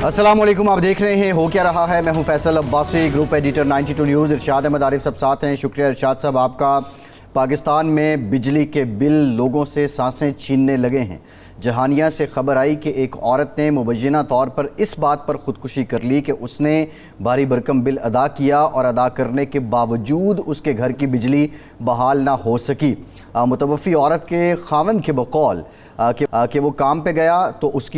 السلام علیکم، آپ دیکھ رہے ہیں ہو کیا رہا ہے۔ میں ہوں Faisal Abbasi, group editor 92 news. Irshad Ahmed Arif sahab ساتھ ہیں۔ شکریہ ارشاد صاحب آپ کا۔ پاکستان میں بجلی کے بل لوگوں سے سانسیں چھیننے لگے ہیں۔ جہانیہ سے خبر آئی کہ ایک عورت نے مبینہ طور پر اس بات پر خودکشی کر لی کہ اس نے بھاری بھرکم بل ادا کیا اور ادا کرنے کے باوجود اس کے گھر کی بجلی بحال نہ ہو سکی۔ متوفی عورت کے خاوند کے بقول کہ وہ کام پہ گیا تو اس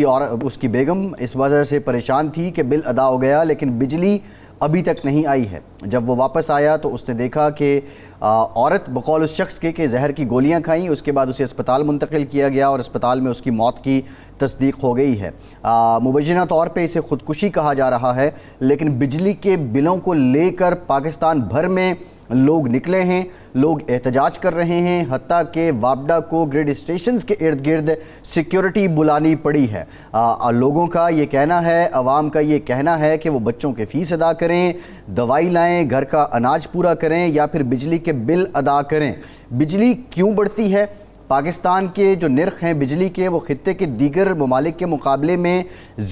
کی بیگم اس وجہ سے پریشان تھی کہ بل ادا ہو گیا لیکن بجلی ابھی تک نہیں آئی ہے۔ جب وہ واپس آیا تو اس نے دیکھا کہ عورت بقول اس شخص کے کہ زہر کی گولیاں کھائیں، اس کے بعد اسے اسپتال منتقل کیا گیا اور اسپتال میں اس کی موت کی تصدیق ہو گئی ہے۔ مبینہ طور پہ اسے خودکشی کہا جا رہا ہے، لیکن بجلی کے بلوں کو لے کر پاکستان بھر میں لوگ نکلے ہیں، لوگ احتجاج کر رہے ہیں، حتیٰ کہ وابڈا کو گریڈ اسٹیشنز کے ارد گرد سیکیورٹی بلانی پڑی ہے۔ لوگوں کا یہ کہنا ہے، عوام کا یہ کہنا ہے کہ وہ بچوں کے فیس ادا کریں، دوائی لائیں، گھر کا اناج پورا کریں یا پھر بجلی کے بل ادا کریں۔ بجلی کیوں بڑھتی ہے؟ پاکستان کے جو نرخ ہیں بجلی کے وہ خطے کے دیگر ممالک کے مقابلے میں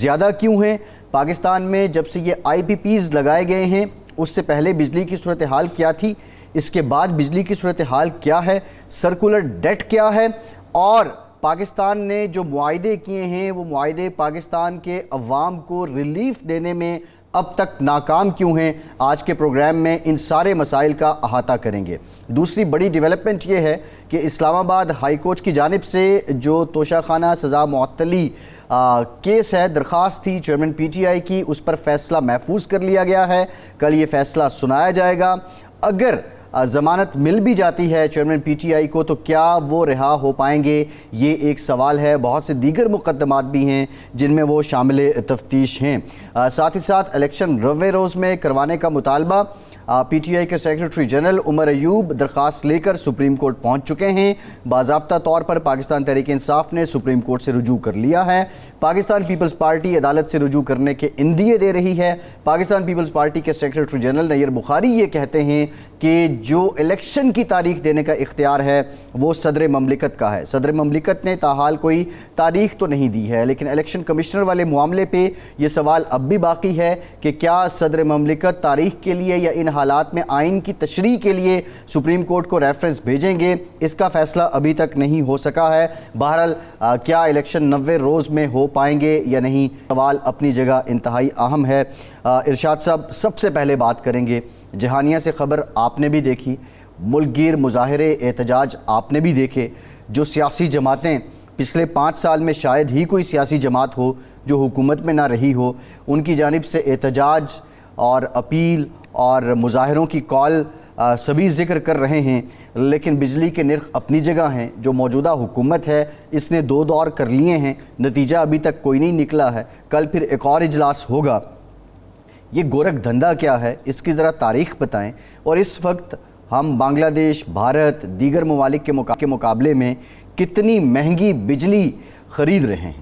زیادہ کیوں ہیں؟ پاکستان میں جب سے یہ آئی پی پیز لگائے گئے ہیں اس سے پہلے بجلی کی صورتحال کیا تھی؟ اس کے بعد بجلی کی صورتحال کیا ہے؟ سرکولر ڈیٹ کیا ہے؟ اور پاکستان نے جو معاہدے کیے ہیں وہ معاہدے پاکستان کے عوام کو ریلیف دینے میں اب تک ناکام کیوں ہیں؟ آج کے پروگرام میں ان سارے مسائل کا احاطہ کریں گے۔ دوسری بڑی ڈیولپمنٹ یہ ہے کہ اسلام آباد ہائی کورٹ کی جانب سے جو توشہ خانہ سزا معطلی کیس ہے، درخواست تھی چیئرمین پی ٹی آئی کی، اس پر فیصلہ محفوظ کر لیا گیا ہے۔ کل یہ فیصلہ سنایا جائے گا۔ اگر ضمانت مل بھی جاتی ہے چیئرمین پی ٹی آئی کو تو کیا وہ رہا ہو پائیں گے؟ یہ ایک سوال ہے۔ بہت سے دیگر مقدمات بھی ہیں جن میں وہ شامل تفتیش ہیں۔ ساتھ ہی ساتھ الیکشن روے روز میں کروانے کا مطالبہ پی ٹی آئی کے سیکریٹری جنرل عمر ایوب درخواست لے کر سپریم کورٹ پہنچ چکے ہیں۔ باضابطہ طور پر پاکستان تحریک انصاف نے سپریم کورٹ سے رجوع کر لیا ہے۔ پاکستان پیپلز پارٹی عدالت سے رجوع کرنے کے اندیے دے رہی ہے۔ پاکستان پیپلز پارٹی کے سیکریٹری جنرل نیر بخاری یہ کہتے ہیں کہ جو الیکشن کی تاریخ دینے کا اختیار ہے وہ صدر مملکت کا ہے۔ صدر مملکت نے تاحال کوئی تاریخ تو نہیں دی ہے، لیکن الیکشن کمشنر والے معاملے پہ یہ سوال اب بھی باقی ہے کہ کیا صدر مملکت تاریخ کے لیے یا ان حالات میں آئین کی تشریح کے لیے سپریم کورٹ کو ریفرنس بھیجیں گے؟ اس کا فیصلہ ابھی تک نہیں ہو سکا ہے۔ بہرحال کیا الیکشن 90 روز میں ہو پائیں گے یا نہیں؟ سوال اپنی جگہ انتہائی اہم ہے۔ ارشاد صاحب سب سے پہلے بات کریں گے، جہانیہ سے خبر آپ نے بھی دیکھی، ملک گیر مظاہرے احتجاج آپ نے بھی دیکھے۔ جو سیاسی جماعتیں پچھلے 5 سال میں شاید ہی کوئی سیاسی جماعت ہو جو حکومت میں نہ رہی ہو، ان کی جانب سے احتجاج اور اپیل اور مظاہروں کی کال سبھی ذکر کر رہے ہیں، لیکن بجلی کے نرخ اپنی جگہ ہیں۔ جو موجودہ حکومت ہے اس نے 2 دور کر لیے ہیں، نتیجہ ابھی تک کوئی نہیں نکلا ہے۔ کل پھر ایک اور اجلاس ہوگا۔ یہ گورکھ دھندا کیا ہے؟ اس کی ذرا تاریخ بتائیں، اور اس وقت ہم بنگلہ دیش، بھارت، دیگر ممالک کے مقابلے میں کتنی مہنگی بجلی خرید رہے ہیں؟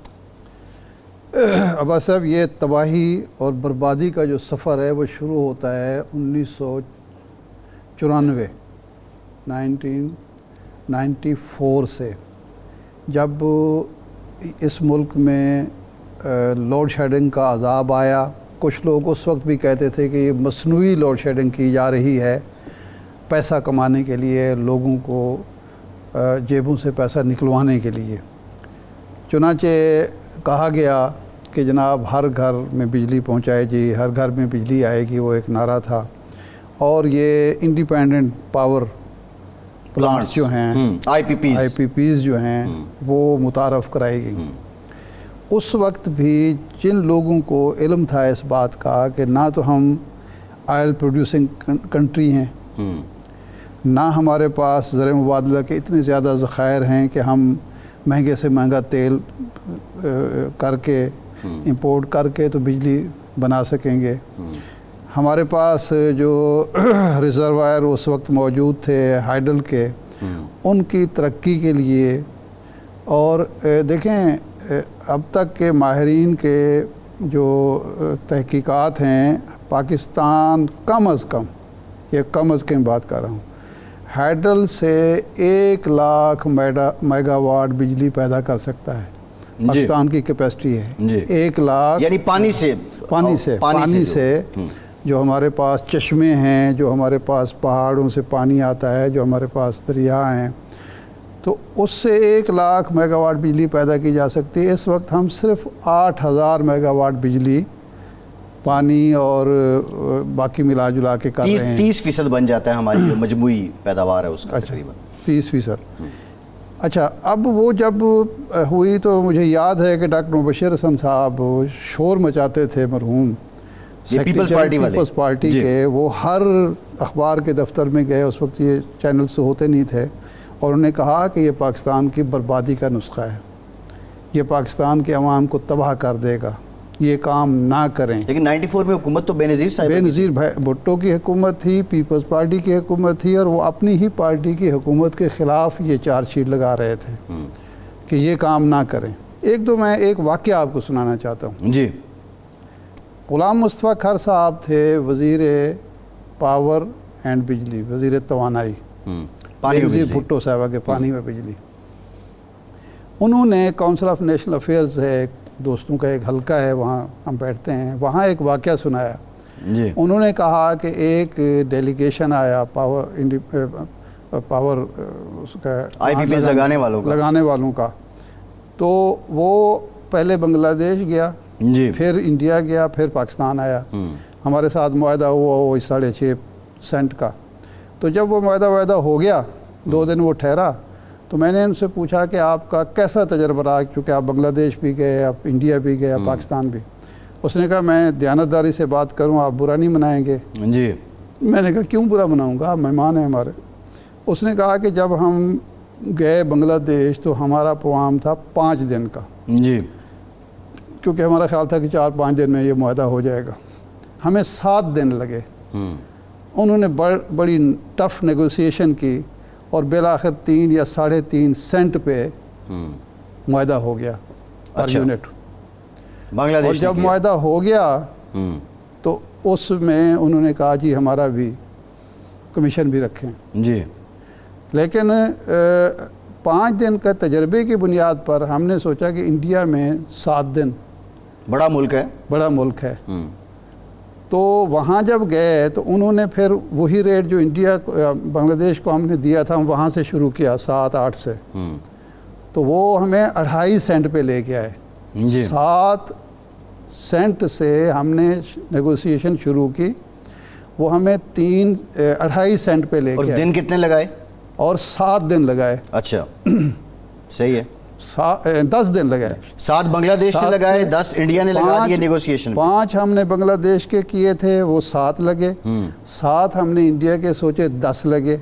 عباس صاحب، یہ تباہی اور بربادی کا جو سفر ہے وہ شروع ہوتا ہے 1994 سے، جب اس ملک میں لوڈ شیڈنگ کا عذاب آیا۔ کچھ لوگ اس وقت بھی کہتے تھے کہ یہ مصنوعی لوڈ شیڈنگ کی جا رہی ہے پیسہ کمانے کے لیے، لوگوں کو جیبوں سے پیسہ نکلوانے کے لیے۔ چنانچہ کہا گیا کہ جناب ہر گھر میں بجلی پہنچائے جی، ہر گھر میں بجلی آئے گی، وہ ایک نعرہ تھا۔ اور یہ انڈیپینڈنٹ پاور پلانٹس جو ہیں، آئی پی پیز جو ہیں، وہ متعارف کرائی گئیں۔ اس وقت بھی جن لوگوں کو علم تھا اس بات کا کہ نہ تو ہم آئل پروڈیوسنگ کنٹری ہیں، نہ ہمارے پاس زر مبادلہ کے اتنے زیادہ ذخائر ہیں کہ ہم مہنگے سے مہنگا تیل کر کے امپورٹ کر کے تو بجلی بنا سکیں گے، ہمارے پاس جو ریزروائر اس وقت موجود تھے ہائیڈل کے، ان کی ترقی کے لیے۔ اور دیکھیں اب تک کے ماہرین کے جو تحقیقات ہیں، پاکستان کم از کم بات کر رہا ہوں، ہائیڈل سے 1 لاکھ میگا واٹ بجلی پیدا کر سکتا ہے۔ پاکستان کی کیپیسٹی ہے جی 1 لاکھ یعنی پانی سے جو ہمارے پاس چشمے ہیں، جو ہمارے پاس پہاڑوں سے پانی آتا ہے، جو ہمارے پاس دریا ہیں، تو اس سے 1 لاکھ میگا واٹ بجلی پیدا کی جا سکتی ہے۔ اس وقت ہم صرف 8000 میگا واٹ بجلی پانی اور باقی ملا جلا کے کر رہے ہیں۔ 30% بن جاتا ہے ہماری جو مجموعی پیداوار ہے اس کا تقریباً 30%۔ اچھا، اب وہ جب ہوئی تو مجھے یاد ہے کہ ڈاکٹر مبشر حسن صاحب شور مچاتے تھے، مرحوم پیپلز پارٹی والے، پیپلز پارٹی کے، وہ ہر اخبار کے دفتر میں گئے، اس وقت یہ چینلز تو ہوتے نہیں تھے، اور انہوں نے کہا کہ یہ پاکستان کی بربادی کا نسخہ ہے، یہ پاکستان کے عوام کو تباہ کر دے گا، یہ کام نہ کریں۔ لیکن 94 میں حکومت تو بے نظیر صاحب، بے نظیر بھٹو کی حکومت تھی، پیپلز پارٹی کی حکومت تھی، اور وہ اپنی ہی پارٹی کی حکومت کے خلاف یہ چارج شیٹ لگا رہے تھے کہ یہ کام نہ کریں۔ میں ایک واقعہ آپ کو سنانا چاہتا ہوں۔ جی غلام مصطفیٰ کھر صاحب تھے وزیر پاور اینڈ بجلی، وزیر توانائی، وزیر بھٹو صاحبہ کے پانی و بجلی۔ انہوں نے کونسل آف نیشنل افیئرز ہے، ایک دوستوں کا ایک حلقہ ہے، وہاں ہم بیٹھتے ہیں، وہاں ایک واقعہ سنایا۔ جی انہوں نے کہا کہ ایک ڈیلیگیشن آیا پاور اس کا IPPs لگانے والوں کا، تو وہ پہلے بنگلہ دیش گیا، جی پھر انڈیا گیا، پھر پاکستان آیا۔ ہمارے ساتھ معاہدہ ہوا وہ 6.5 سینٹ کا۔ تو جب وہ معاہدہ ہو گیا، 2 دن وہ ٹھہرا، تو میں نے ان سے پوچھا کہ آپ کا کیسا تجربہ رہا، کیونکہ آپ بنگلہ دیش بھی گئے، آپ انڈیا بھی گئے، پاکستان بھی۔ اس نے کہا میں دیانتداری سے بات کروں، آپ برا نہیں منائیں گے؟ جی میں نے کہا کیوں برا مناؤں گا، آپ مہمان ہیں ہمارے۔ اس نے کہا کہ جب ہم گئے بنگلہ دیش تو ہمارا پروگرام تھا 5 دن کا، جی کیونکہ ہمارا خیال تھا کہ 4-5 دن میں یہ معاہدہ ہو جائے گا۔ ہمیں 7 دن لگے۔ انہوں نے بڑی ٹف نیگوسیشن کی، اور بالآخر 3 یا 3.5 سینٹ پہ معاہدہ ہو گیا پر یونٹ۔ بنگلہ دیش اور جب معاہدہ ہو گیا تو اس میں انہوں نے کہا جی ہمارا بھی کمیشن بھی رکھیں۔ جی لیکن 5 دن کا تجربے کی بنیاد پر ہم نے سوچا کہ انڈیا میں 7 دن بڑا ملک ہے، تو وہاں جب گئے تو انہوں نے پھر وہی ریٹ جو انڈیا بنگلہ دیش کو ہم نے دیا تھا، ہم وہاں سے شروع کیا 7-8 سے، تو وہ ہمیں 2.5 سینٹ پہ لے کے آئے۔ 7 سینٹ سے ہم نے نیگوسیشن شروع کی، وہ ہمیں 2.5 سینٹ پہ لے کے آئے۔ دن کتنے لگائے؟ اور 7 دن لگائے۔ اچھا صحیح ہے، 10 دن لگائے۔ 7 بنگلہ دیش نے لگائے، 10 انڈیا نے لگا دیے نیگوسیشن۔ 5 ہم نے بنگلہ دیش کے کیے تھے، وہ 7 لگے۔ 7 ہم نے انڈیا کے سوچے، 10 لگے۔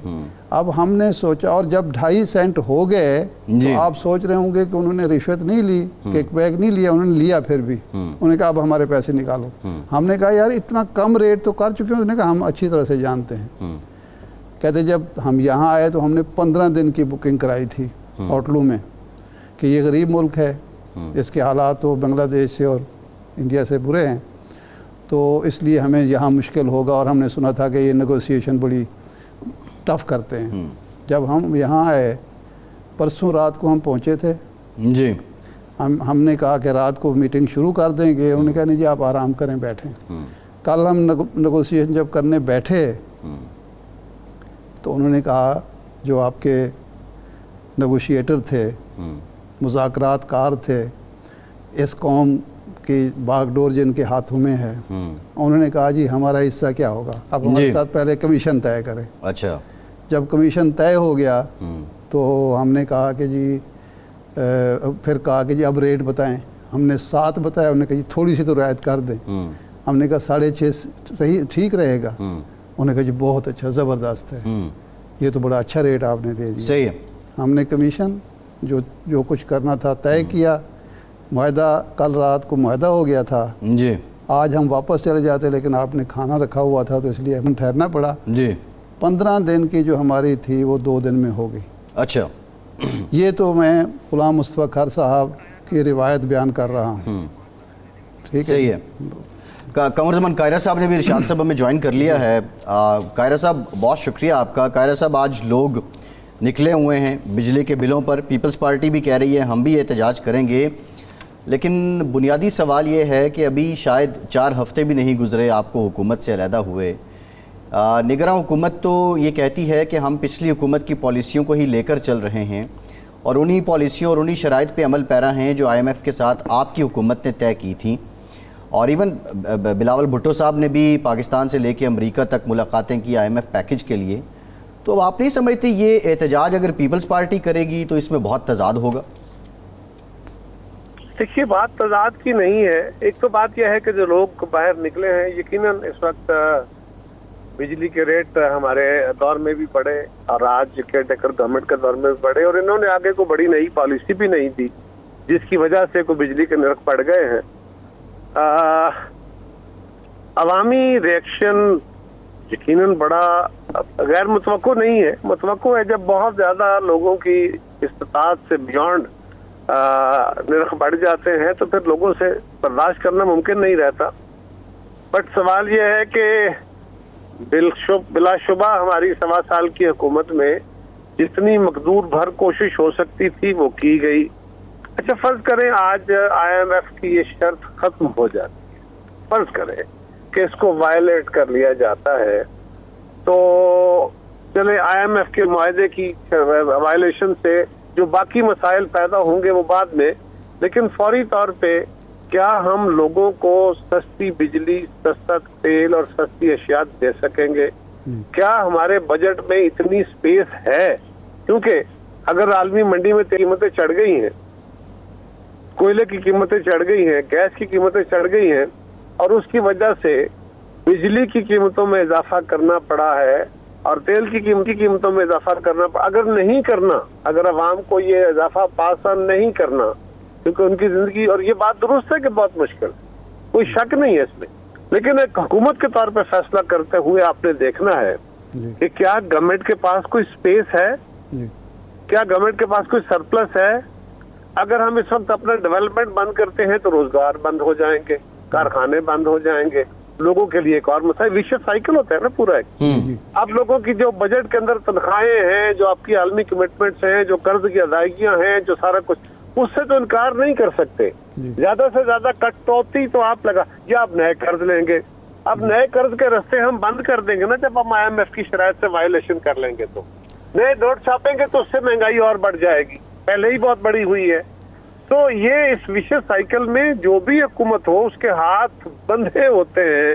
اب ہم نے سوچا، اور جب 2.5 سینٹ ہو گئے تو آپ سوچ رہے ہوں گے کہ انہوں نے رشوت نہیں لی، کیک بیک نہیں لیا، انہوں نے لیا پھر بھی۔ انہوں نے کہا اب ہمارے پیسے نکالو۔ ہم نے کہا یار اتنا کم ریٹ تو کر چکے ہیں۔ انہوں نے کہا ہم اچھی طرح سے جانتے ہیں۔ کہتے جب ہم یہاں آئے تو ہم نے 15 دن کی بکنگ کرائی تھی ہوٹلوں میں، کہ یہ غریب ملک ہے، اس کے حالات تو بنگلہ دیش سے اور انڈیا سے برے ہیں، تو اس لیے ہمیں یہاں مشکل ہوگا، اور ہم نے سنا تھا کہ یہ نیگوسیشن بڑی ٹف کرتے ہیں۔ جب ہم یہاں آئے، پرسوں رات کو ہم پہنچے تھے، جی ہم نے کہا کہ رات کو میٹنگ شروع کر دیں گے۔ انہوں نے کہا نہیں جی آپ آرام کریں، بیٹھیں۔ کل ہم نیگوسیشن جب کرنے بیٹھے تو انہوں نے کہا جو آپ کے نیگوشیٹر تھے، مذاکرات کار تھے، اس قوم کی باغ ڈور جن کے ہاتھوں میں ہے، انہوں نے کہا جی ہمارا حصہ کیا ہوگا، اب ہمارے ساتھ پہلے کمیشن طے کریں۔ اچھا، جب کمیشن طے ہو گیا تو ہم نے کہا کہ جی پھر کہا کہ جی اب ریٹ بتائیں۔ ہم نے 7 بتایا، انہوں نے کہا جی تھوڑی سی تو رعایت کر دیں۔ ہم نے کہا 6.5 ٹھیک رہے گا۔ انہوں نے کہا جی بہت اچھا، زبردست ہے، یہ تو بڑا اچھا ریٹ آپ نے دے دیا۔ صحیح ہے۔ ہم نے کمیشن جو کچھ کرنا تھا طے کیا۔ معاہدہ کل رات کو معاہدہ ہو گیا تھا۔ جی آج ہم واپس چلے جاتے، لیکن آپ نے کھانا رکھا ہوا تھا تو اس لیے ہمیں ٹھہرنا پڑا۔ جی 15 دن کی جو ہماری تھی وہ 2 دن میں ہو گئی۔ اچھا، یہ تو میں غلام مصطفیٰ کھر صاحب کی روایت بیان کر رہا ہوں۔ ٹھیک ہے، صحیح ہے۔ قمر زمان قاہرہ صاحب نے بھی ارشاد صاحب ہمیں جوائن کر لیا ہے۔ قاہرہ صاحب بہت شکریہ آپ کا۔ قاہرہ صاحب آج لوگ نکلے ہوئے ہیں بجلی کے بلوں پر، پیپلز پارٹی بھی کہہ رہی ہے ہم بھی احتجاج کریں گے، لیکن بنیادی سوال یہ ہے کہ ابھی شاید 4 ہفتے بھی نہیں گزرے آپ کو حکومت سے علیحدہ ہوئے. نگراں حکومت تو یہ کہتی ہے کہ ہم پچھلی حکومت کی پالیسیوں کو ہی لے کر چل رہے ہیں اور انہی پالیسیوں اور انہی شرائط پہ عمل پیرا ہیں جو IMF کے ساتھ آپ کی حکومت نے طے کی تھیں. اور ایون بلاول بھٹو صاحب نے بھی پاکستان سے لے کے امریکہ تک ملاقاتیں کی IMF پیکج کے لیے. تو آپ نہیں سمجھتے یہ احتجاج اگر پیپلز پارٹی کرے گی تو اس میں بہت تضاد ہوگا؟ دیکھیے بات تضاد کی نہیں ہے. ایک تو بات یہ ہے کہ جو لوگ باہر نکلے ہیں یقیناً اس وقت بجلی کے ریٹ ہمارے دور میں بھی بڑھے اور آج کیئر ٹیکر گورنمنٹ کے دور میں بھی بڑھے اور انہوں نے آگے کو بڑی نئی پالیسی بھی نہیں دی جس کی وجہ سے کوئی بجلی کے نرخ بڑھ گئے ہیں. عوامی ریئیکشن یقیناً بڑا غیر متوقع نہیں ہے. متوقع ہے جب بہت زیادہ لوگوں کی استطاعت سے بیونڈ نرخ بڑھ جاتے ہیں تو پھر لوگوں سے برداشت کرنا ممکن نہیں رہتا. بٹ سوال یہ ہے کہ بلا شبہ ہماری 1.25 سال کی حکومت میں جتنی مقدور بھر کوشش ہو سکتی تھی وہ کی گئی. اچھا فرض کریں آج IMF کی یہ شرط ختم ہو جاتی ہے, فرض کریں کہ اس کو وائلیٹ کر لیا جاتا ہے تو چلے IMF کے معاہدے کی وائلیشن سے جو باقی مسائل پیدا ہوں گے وہ بعد میں, لیکن فوری طور پہ کیا ہم لوگوں کو سستی بجلی, سستا تیل اور سستی اشیاء دے سکیں گے؟ کیا ہمارے بجٹ میں اتنی سپیس ہے؟ کیونکہ اگر عالمی منڈی میں قیمتیں چڑھ گئی ہیں, کوئلے کی قیمتیں چڑھ گئی ہیں, گیس کی قیمتیں چڑھ گئی ہیں اور اس کی وجہ سے بجلی کی قیمتوں میں اضافہ کرنا پڑا ہے اور تیل کی قیمتوں میں اضافہ کرنا پڑا. اگر نہیں کرنا, اگر عوام کو یہ اضافہ پاس آن نہیں کرنا, کیونکہ ان کی زندگی, اور یہ بات درست ہے کہ بہت مشکل, کوئی شک نہیں ہے اس میں, لیکن ایک حکومت کے طور پہ فیصلہ کرتے ہوئے آپ نے دیکھنا ہے کہ کیا گورنمنٹ کے پاس کوئی سپیس ہے, کیا گورنمنٹ کے پاس کوئی سرپلس ہے. اگر ہم اس وقت اپنا ڈیولپمنٹ بند کرتے ہیں تو روزگار بند ہو جائیں گے, کارخانے بند ہو جائیں گے, لوگوں کے لیے ایک اور مسئلہ, وشیس سائیکل ہوتا ہے نا پورا ایک. اب لوگوں کی جو بجٹ کے اندر تنخواہیں ہیں, جو آپ کی عالمی کمٹمنٹس ہیں, جو قرض کی ادائیگیاں ہیں, جو سارا کچھ, اس سے تو انکار نہیں کر سکتے. زیادہ سے زیادہ کٹوتی تو آپ لگا یا آپ نئے قرض لیں گے. اب نئے قرض کے رستے ہم بند کر دیں گے نا جب ہم IMF کی شرائط سے وائلیشن کر لیں گے, تو نئے نوٹ چھاپیں گے تو اس سے مہنگائی اور بڑھ جائے گی, پہلے ہی بہت بڑی ہوئی ہے. تو یہ اس وشیس سائیکل میں جو بھی حکومت ہو اس کے ہاتھ بندھے ہوتے ہیں.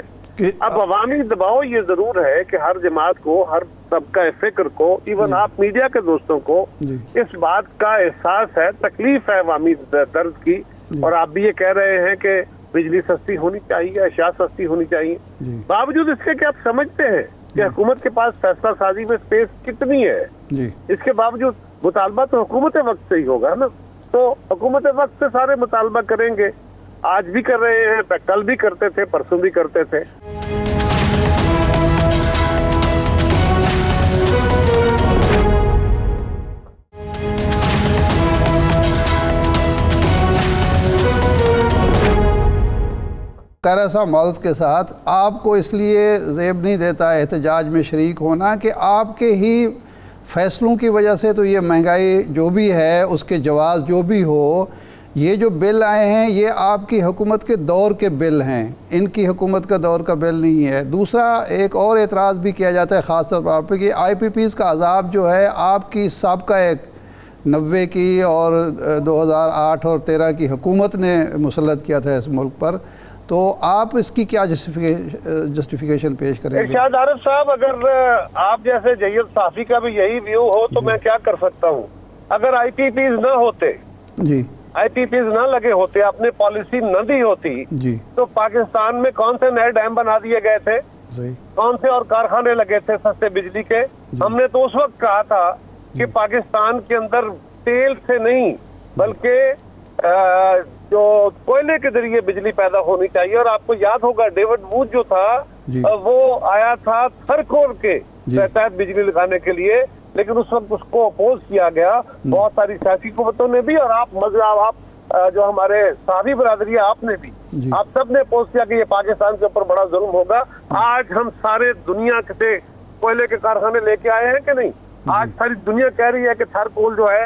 اب عوامی دباؤ یہ ضرور ہے کہ ہر جماعت کو, ہر طبقہ فکر کو, ایون آپ میڈیا کے دوستوں کو اس بات کا احساس ہے, تکلیف ہے عوامی درد کی. اور آپ بھی یہ کہہ رہے ہیں کہ بجلی سستی ہونی چاہیے, اشیاء سستی ہونی چاہیے. باوجود اس کے کہ آپ سمجھتے ہیں کہ حکومت کے پاس فیصلہ سازی میں سپیس کتنی ہے, اس کے باوجود مطالبہ تو حکومت وقت سے ہی ہوگا نا. تو حکومت وقت سے سارے مطالبہ کریں گے, آج بھی کر رہے ہیں, کل بھی کرتے تھے, پرسوں بھی کرتے تھے. قیرا صاحب معذرت کے ساتھ, آپ کو اس لیے زیب نہیں دیتا احتجاج میں شریک ہونا کہ آپ کے ہی فیصلوں کی وجہ سے تو یہ مہنگائی جو بھی ہے اس کے جواز جو بھی ہو, یہ جو بل آئے ہیں یہ آپ کی حکومت کے دور کے بل ہیں, ان کی حکومت کا دور کا بل نہیں ہے. دوسرا ایک اور اعتراض بھی کیا جاتا ہے خاص طور پر کہ IPPs کا عذاب جو ہے آپ کی سابقہ ایک 90 کی اور 2008 اور 13 کی حکومت نے مسلط کیا تھا اس ملک پر, تو آپ اس کی کیا جسٹیفیکیشن پیش کریں گے؟ ارشاد عارف صاحب, اگر آپ جیسے جید صافی کا بھی یہی ویو ہو تو میں کیا کر سکتا ہوں. اگر IPPs نہ ہوتے, IPPs نہ لگے ہوتے, اپنے پالیسی نہ دی ہوتی, تو پاکستان میں کون سے نئے ڈیم بنا دیے گئے تھے, کون سے اور کارخانے لگے تھے سستے بجلی کے. ہم نے تو اس وقت کہا تھا کہ پاکستان کے اندر تیل سے نہیں بلکہ جو کوئلے کے ذریعے بجلی پیدا ہونی چاہیے. اور آپ کو یاد ہوگا ڈیوڈ ووڈ جو تھا وہ آیا تھا تھرکور کے تحت بجلی لگانے کے لیے, لیکن اس وقت اس کو اپوز کیا گیا بہت ساری سیاسی قوتوں نے بھی, اور آپ جو ہمارے صحافی برادری ہے آپ نے بھی, آپ سب نے اپوز کیا کہ یہ پاکستان کے اوپر بڑا ظلم ہوگا. آج ہم سارے دنیا سے کوئلے کے کارخانے لے کے آئے ہیں کہ نہیں؟ آج ساری دنیا کہہ رہی ہے کہ تھرکول جو ہے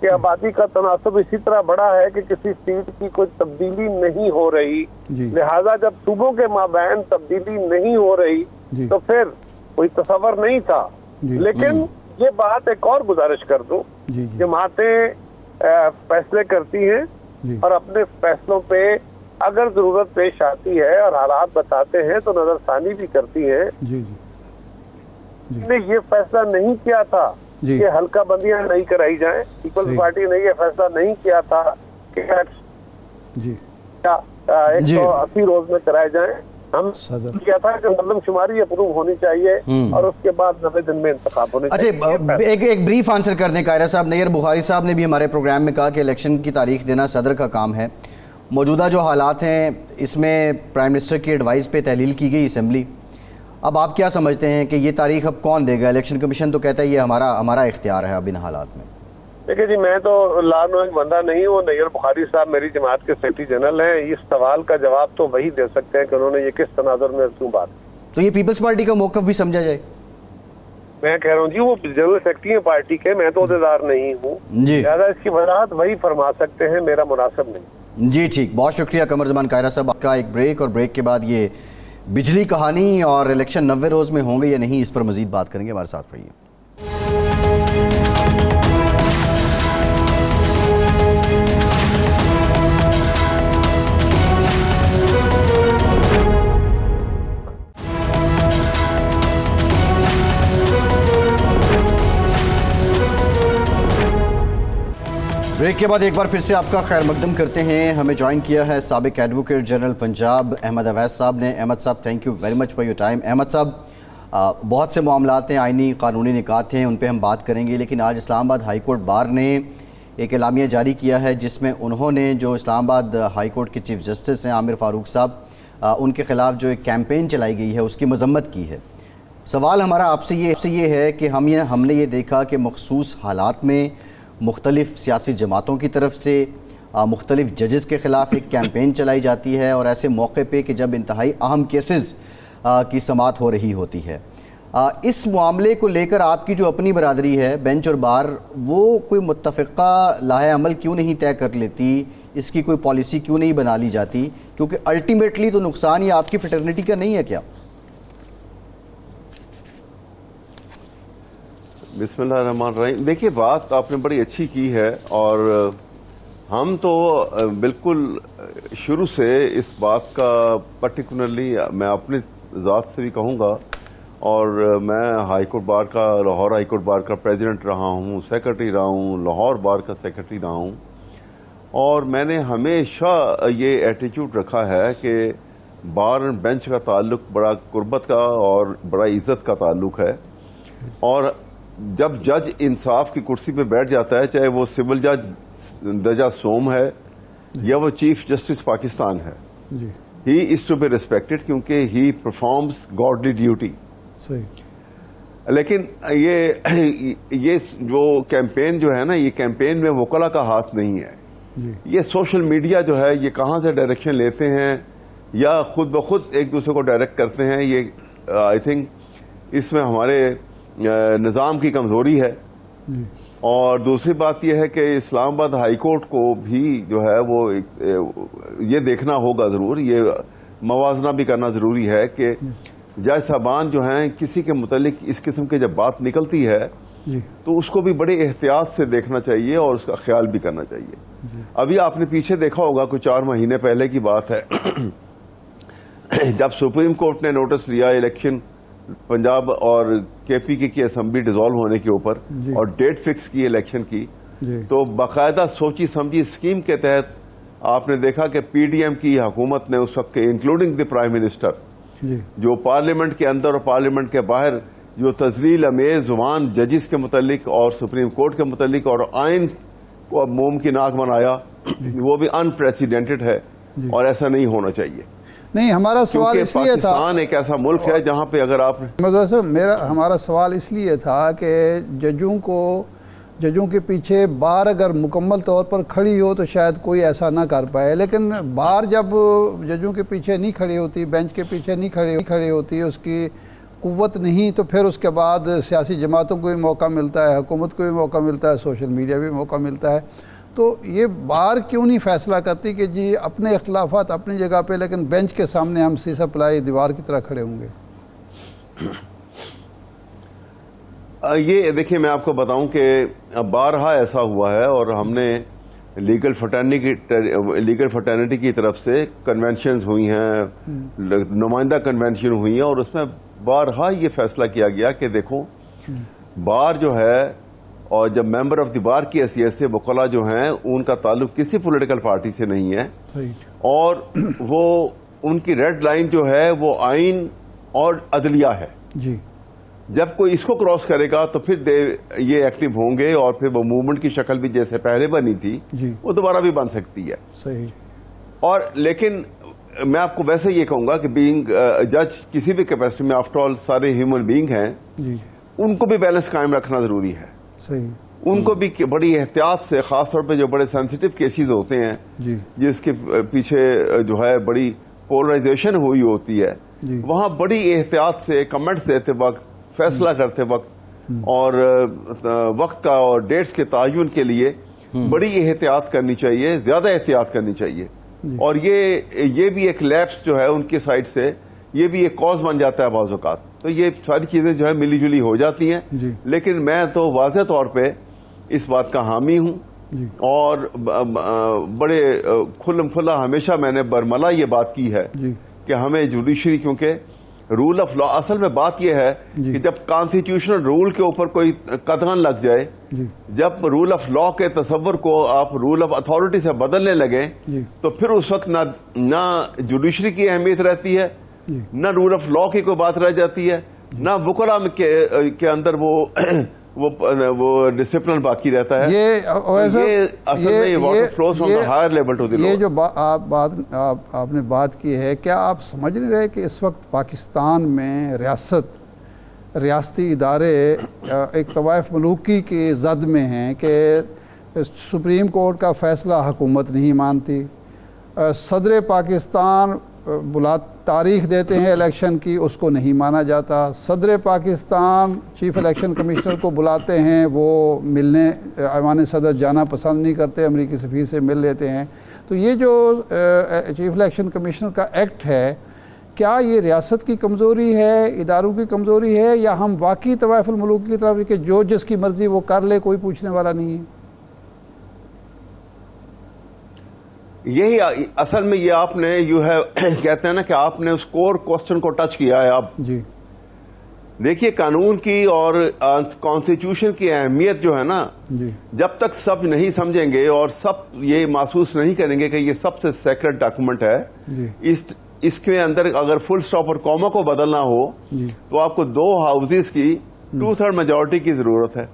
کہ آبادی کا تناسب اسی طرح بڑا ہے کہ کسی سیٹ کی کوئی تبدیلی نہیں ہو رہی، جی لہذا جب صوبوں کے مابین تبدیلی نہیں ہو رہی جی تو پھر کوئی تصور نہیں تھا۔ جی لیکن یہ بات ایک اور گزارش کر دوں، جی جی جماعتیں فیصلے کرتی ہیں جی اور اپنے فیصلوں پہ اگر ضرورت پیش آتی ہے اور حالات بتاتے ہیں تو نظر ثانی بھی کرتی ہیں۔ جی جی نے یہ فیصلہ نہیں کیا تھا جی کہ حلقہ بندیاں نہیں کرائی جائیں، پیپلز صحیح۔ پارٹی نے یہ فیصلہ نہیں کیا تھا کہ جی 180 روز میں کرائے جائیں۔ ہم صدر کیا تھا کہ مردم شماری اپروو ہونی چاہیے اور اس کے بعد 90 دن میں انتخاب ہونے چاہیے۔ اچھا ایک بریف آنسر کر دیں قاہرہ صاحب۔ نیر بخاری صاحب نے بھی ہمارے پروگرام میں کہا کہ الیکشن کی تاریخ دینا صدر کا کام ہے۔ موجودہ جو حالات ہیں اس میں پرائم منسٹر کی ایڈوائز پہ تحلیل کی گئی اسمبلی، اب آپ کیا سمجھتے ہیں کہ یہ تاریخ اب کون دے گا؟ الیکشن کمیشن تو کہتا ہے یہ ہمارا اختیار ہے اب ان حالات میں۔ دیکھیں جی، میں تو لا نوئنگ بندہ نہیں ہوں، نیر بخاری صاحب میری جماعت کے سیکرٹری جنرل ہیں، اس سوال کا جواب تو وہی دے سکتے ہیں کہ انہوں نے یہ کس تناظر میں کیوں بات کی۔ تو یہ پیپلز پارٹی کا موقف بھی سمجھا جائے؟ میں کہہ رہا ہوں جی وہ جنرل سیکرٹری ہیں پارٹی کے، میں تو عہدیدار نہیں ہوں، جی لہٰذا اس کی وضاحت وہی فرما سکتے ہیں، میرا مناسب نہیں۔ جی ٹھیک، بہت شکریہ قمر زمان قاہرہ صاحب آپ کا۔ ایک بریک، اور بریک کے بعد یہ بجلی کہانی اور الیکشن 90 روز میں ہوں گے یا نہیں اس پر مزید بات کریں گے، ہمارے ساتھ رہیے۔ بریک کے بعد ایک بار پھر سے آپ کا خیر مقدم کرتے ہیں۔ ہمیں جوائن کیا ہے سابق ایڈوکیٹ جنرل پنجاب احمد اویس صاحب نے۔ Ahmed sahab thank you very much for your time. Ahmed sahab بہت سے معاملات ہیں، آئینی قانونی نکات ہیں، ان پہ ہم بات کریں گے، لیکن آج اسلام آباد ہائی کورٹ بار نے ایک اعلامیہ جاری کیا ہے جس میں انہوں نے جو اسلام آباد ہائی کورٹ کے چیف جسٹس ہیں عامر فاروق صاحب، ان کے خلاف جو ایک کیمپین چلائی گئی ہے اس کی مذمت کی ہے۔ سوال ہمارا آپ سے یہ ہے کہ ہم نے یہ دیکھا کہ مخصوص حالات میں مختلف سیاسی جماعتوں کی طرف سے مختلف ججز کے خلاف ایک کیمپین چلائی جاتی ہے، اور ایسے موقع پہ کہ جب انتہائی اہم کیسز کی سماعت ہو رہی ہوتی ہے۔ اس معاملے کو لے کر آپ کی جو اپنی برادری ہے بینچ اور بار، وہ کوئی متفقہ لاہ عمل کیوں نہیں طے کر لیتی؟ اس کی کوئی پالیسی کیوں نہیں بنا لی جاتی؟ کیونکہ الٹیمیٹلی تو نقصان یہ آپ کی فریٹرنیٹی کا نہیں ہے کیا؟ بسم اللہ الرحمن الرحیم۔ دیکھیے بات آپ نے بڑی اچھی کی ہے، اور ہم تو بالکل شروع سے اس بات کا پرٹیکولرلی میں اپنی ذات سے بھی کہوں گا، اور میں ہائی کورٹ بار کا، لاہور ہائی کورٹ بار کا پریزیڈنٹ رہا ہوں، سیکرٹری رہا ہوں، لاہور بار کا سیکرٹری رہا ہوں، اور میں نے ہمیشہ یہ ایٹیٹیوڈ رکھا ہے کہ بار اینڈ بینچ کا تعلق بڑا قربت کا اور بڑا عزت کا تعلق ہے، اور جب جج انصاف کی کرسی پہ بیٹھ جاتا ہے، چاہے وہ سول جج دجا سوم ہے یا وہ چیف جسٹس پاکستان ہے، جی ہی از ٹو بی ریسپیکٹڈ کیونکہ ہی پرفارمز گاڈلی ڈیوٹی۔ صحیح۔ لیکن یہ جو کیمپین جو ہے نا، یہ کیمپین میں وکلا کا ہاتھ نہیں ہے، جی یہ سوشل میڈیا جو ہے یہ کہاں سے ڈائریکشن لیتے ہیں یا خود بخود ایک دوسرے کو ڈائریکٹ کرتے ہیں، یہ آئی تھنک اس میں ہمارے نظام کی کمزوری ہے۔ جی اور دوسری بات یہ ہے کہ اسلام آباد ہائی کورٹ کو بھی جو ہے وہ یہ دیکھنا ہوگا ضرور، یہ موازنہ بھی کرنا ضروری ہے کہ جج صاحبان جو ہیں کسی کے متعلق اس قسم کی جب بات نکلتی ہے جی تو اس کو بھی بڑے احتیاط سے دیکھنا چاہیے اور اس کا خیال بھی کرنا چاہیے۔ ابھی آپ نے پیچھے دیکھا ہوگا، کچھ 4 مہینے پہلے کی بات ہے، جب سپریم کورٹ نے نوٹس لیا الیکشن پنجاب اور کے پی کی اسمبلی ڈیزالو ہونے کے اوپر جی اور ڈیٹ فکس کی الیکشن کی، جی تو باقاعدہ سوچی سمجھی اسکیم کے تحت آپ نے دیکھا کہ پی ڈی ایم کی حکومت نے اس وقت کے انکلوڈنگ دی پرائم منسٹر، جی جو پارلیمنٹ کے اندر اور پارلیمنٹ کے باہر جو تذلیل امیز زبان ججز کے متعلق اور سپریم کورٹ کے متعلق اور آئین کو اب موم کی ناک بنایا، وہ بھی انپریسیڈنٹڈ ہے اور ایسا نہیں ہونا چاہیے۔ نہیں، ہمارا سوال کیونکہ اس لیے تھا، پاکستان ایک ایسا ملک ہے جہاں پہ اگر آپ ہمارا سوال اس لیے تھا کہ ججوں کے پیچھے بار اگر مکمل طور پر کھڑی ہو تو شاید کوئی ایسا نہ کر پائے، لیکن بار جب ججوں کے پیچھے نہیں کھڑی ہوتی، بینچ کے پیچھے نہیں کھڑی ہوتی، اس کی قوت نہیں تو پھر اس کے بعد سیاسی جماعتوں کو بھی موقع ملتا ہے, حکومت کو بھی موقع ملتا ہے, سوشل میڈیا بھی موقع ملتا ہے. تو یہ بار کیوں نہیں فیصلہ کرتی کہ جی اپنے اختلافات اپنی جگہ پہ, لیکن بینچ کے سامنے ہم سیسا پلائی دیوار کی طرح کھڑے ہوں گے؟ یہ دیکھیں, میں آپ کو بتاؤں کہ بارہا ایسا ہوا ہے اور ہم نے لیگل فٹرنیٹی کی طرف سے کنونشنز ہوئی ہیں, نمائندہ کنونشن ہوئی ہیں, اور اس میں بارہا یہ فیصلہ کیا گیا کہ دیکھو بار جو ہے, اور جب ممبر آف دی بار کی حیثیت سے وکلاء جو ہیں ان کا تعلق کسی پولیٹیکل پارٹی سے نہیں ہے, اور وہ ان کی ریڈ لائن جو ہے وہ آئین اور عدلیہ ہے. جی, جب کوئی اس کو کراس کرے گا تو پھر یہ ایکٹیو ہوں گے, اور پھر وہ موومنٹ کی شکل بھی جیسے پہلے بنی تھی وہ دوبارہ بھی بن سکتی ہے. صحیح. اور لیکن میں آپ کو ویسے یہ کہوں گا کہ بینگ جج کسی بھی کیپیسٹی میں, آفٹر آل سارے ہیومن بینگ ہیں, ان کو بھی بیلنس قائم رکھنا ضروری ہے. صحیح. ان کو بھی بڑی احتیاط سے, خاص طور پہ جو بڑے سینسیٹیو کیسز ہوتے ہیں جس کے پیچھے جو ہے بڑی پولرائزیشن ہوئی ہوتی ہے, وہاں بڑی احتیاط سے کمنٹس دیتے وقت, فیصلہ کرتے وقت اور وقت کا اور ڈیٹس کے تعین کے لیے بڑی احتیاط کرنی چاہیے, زیادہ احتیاط کرنی چاہیے. اور یہ بھی ایک لیپس جو ہے ان کی سائڈ سے, یہ بھی ایک کاز بن جاتا ہے بعض اوقات. تو یہ ساری چیزیں جو ہے ملی جلی ہو جاتی ہیں. لیکن میں تو واضح طور پہ اس بات کا حامی ہوں, اور بڑے کھلم کھلا ہمیشہ میں نے برملا یہ بات کی ہے کہ ہمیں جوڈیشری, کیونکہ رول آف لا, اصل میں بات یہ ہے کہ جب کانسٹیٹیوشنل رول کے اوپر کوئی قدغن لگ جائے, جب رول آف لا کے تصور کو آپ رول آف اتھارٹی سے بدلنے لگیں, تو پھر اس وقت نہ جوڈیشری کی اہمیت رہتی ہے, نہ رول آف لا کی کوئی بات رہ جاتی ہے, نہ وکلاء کے اندر وہ ڈسپلن باقی رہتا ہے. یہ جو آپ نے بات کی ہے, کیا آپ سمجھ نہیں رہے کہ اس وقت پاکستان میں ریاستی ادارے ایک طوائف ملوکی کی زد میں ہیں کہ سپریم کورٹ کا فیصلہ حکومت نہیں مانتی, صدر پاکستان تاریخ دیتے ہیں الیکشن کی, اس کو نہیں مانا جاتا, صدر پاکستان چیف الیکشن کمشنر کو بلاتے ہیں, وہ ملنے ایوان صدر جانا پسند نہیں کرتے, امریکی سفیر سے مل لیتے ہیں. تو یہ جو چیف الیکشن کمشنر کا ایکٹ ہے, کیا یہ ریاست کی کمزوری ہے, اداروں کی کمزوری ہے, یا ہم واقعی طوائف الملوک کی طرف کہ جو جس کی مرضی وہ کر لے, کوئی پوچھنے والا نہیں ہے؟ یہی اصل میں یہ آپ نے کہتے ہیں نا کہ آپ نے اس کور کوسچن کو ٹچ کیا ہے. آپ دیکھیے قانون کی اور کانسٹیٹیوشن کی اہمیت جو ہے نا, جب تک سب نہیں سمجھیں گے اور سب یہ محسوس نہیں کریں گے کہ یہ سب سے سیکرڈ ڈاکومنٹ ہے, اس کے اندر اگر فل سٹاپ اور کوما کو بدلنا ہو تو آپ کو 2 ہاؤسز کی 2/3 میجورٹی کی ضرورت ہے,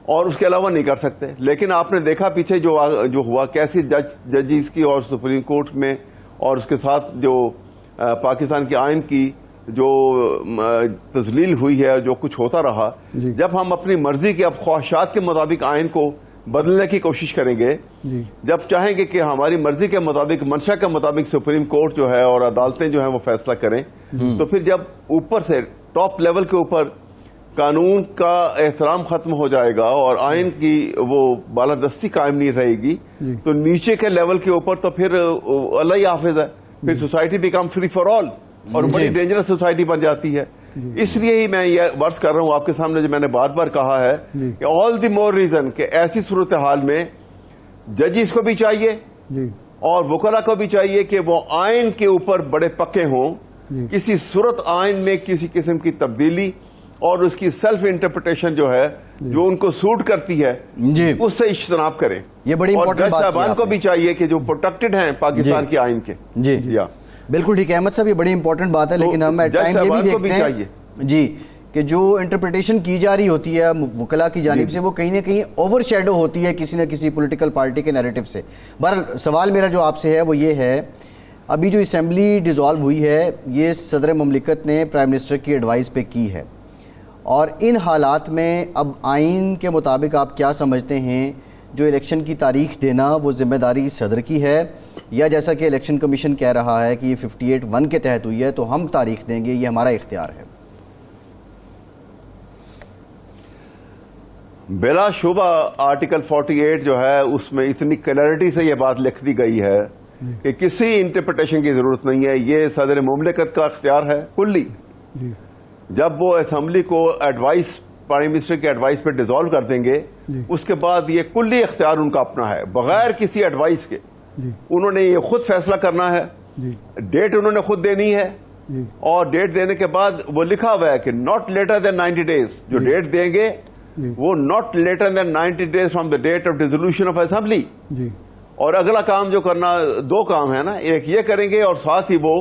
اور اس کے علاوہ نہیں کر سکتے. لیکن آپ نے دیکھا پیچھے جو ہوا, کیسی ججز کی اور سپریم کورٹ میں, اور اس کے ساتھ جو پاکستان کے آئین کی جو تذلیل ہوئی ہے, جو کچھ ہوتا رہا. جب ہم اپنی مرضی کے اب خواہشات کے مطابق آئین کو بدلنے کی کوشش کریں گے, جب چاہیں گے کہ ہماری مرضی کے مطابق, منشا کے مطابق سپریم کورٹ جو ہے اور عدالتیں جو ہیں وہ فیصلہ کریں, تو پھر جب اوپر سے ٹاپ لیول کے اوپر قانون کا احترام ختم ہو جائے گا اور آئین کی وہ بالادستی قائم نہیں رہے گی, تو نیچے کے لیول کے اوپر تو پھر اللہ ہی حافظ ہے, پھر society become free for all, اور بڑی ڈینجرس سوسائٹی بن جاتی ہے. اس لیے ہی میں یہ ورس کر رہا ہوں آپ کے سامنے, جو میں نے بار بار کہا ہے کہ آل دی مور ریزن کہ ایسی صورتحال میں ججز کو بھی چاہیے اور وکلاء کو بھی چاہیے کہ وہ آئین کے اوپر بڑے پکے ہوں, کسی صورت آئین میں کسی قسم کی تبدیلی اور اس کی سیلف انٹرپریٹیشن جو ہے, جو ان کو سوٹ کرتی ہے, اس سے اجتناب کریں. یہ بڑی امپورٹنٹ بات ہے. اور جج صاحبان کو بھی چاہیے کہ جو پروٹیکٹڈ ہیں پاکستان کے آئین کے. بالکل ٹھیک ہے احمد صاحب, یہ بڑی امپورٹنٹ بات ہے. لیکن ہم ٹائم یہ بھی دیکھتے ہیں کہ جو انٹرپریٹیشن کی جا رہی ہوتی ہے وکلاء کی جانب سے, وہ کہیں نہ کہیں اوور شیڈو ہوتی ہے کسی نہ کسی پولیٹیکل پارٹی کے نیریٹو سے. بہرحال سوال میرا جو آپ سے ہے وہ یہ ہے, ابھی جو اسمبلی ڈیزالو ہوئی ہے, یہ صدر مملکت نے پرائم منسٹر کی ایڈوائز پہ کی ہے, اور ان حالات میں اب آئین کے مطابق آپ کیا سمجھتے ہیں, جو الیکشن کی تاریخ دینا وہ ذمہ داری صدر کی ہے, یا جیسا کہ الیکشن کمیشن کہہ رہا ہے کہ یہ 58(1) کے تحت ہوئی ہے تو ہم تاریخ دیں گے, یہ ہمارا اختیار ہے؟ بلا شبہ آرٹیکل 48 جو ہے اس میں اتنی کلیئرٹی سے یہ بات لکھ دی گئی ہے کہ کسی انٹرپریٹیشن کی ضرورت نہیں ہے. یہ صدر مملکت کا اختیار ہے کلی. جب وہ اسمبلی کو ایڈوائس پرائم منسٹر کے ایڈوائس پہ ڈیزالو کر دیں گے اس کے بعد یہ کلی اختیار ان کا اپنا ہے بغیر کسی ایڈوائس کے. انہوں نے یہ خود فیصلہ کرنا ہے. ڈیٹ انہوں نے خود دینی ہے اور ڈیٹ دینے کے بعد وہ لکھا ہوا ہے کہ ناٹ لیٹر دین 90 days. جو ڈیٹ دیں گے وہ not later than 90 days from the date of dissolution of assembly. اور اگلا کام جو کرنا 2 کام ہے نا, ایک یہ کریں گے اور ساتھ ہی وہ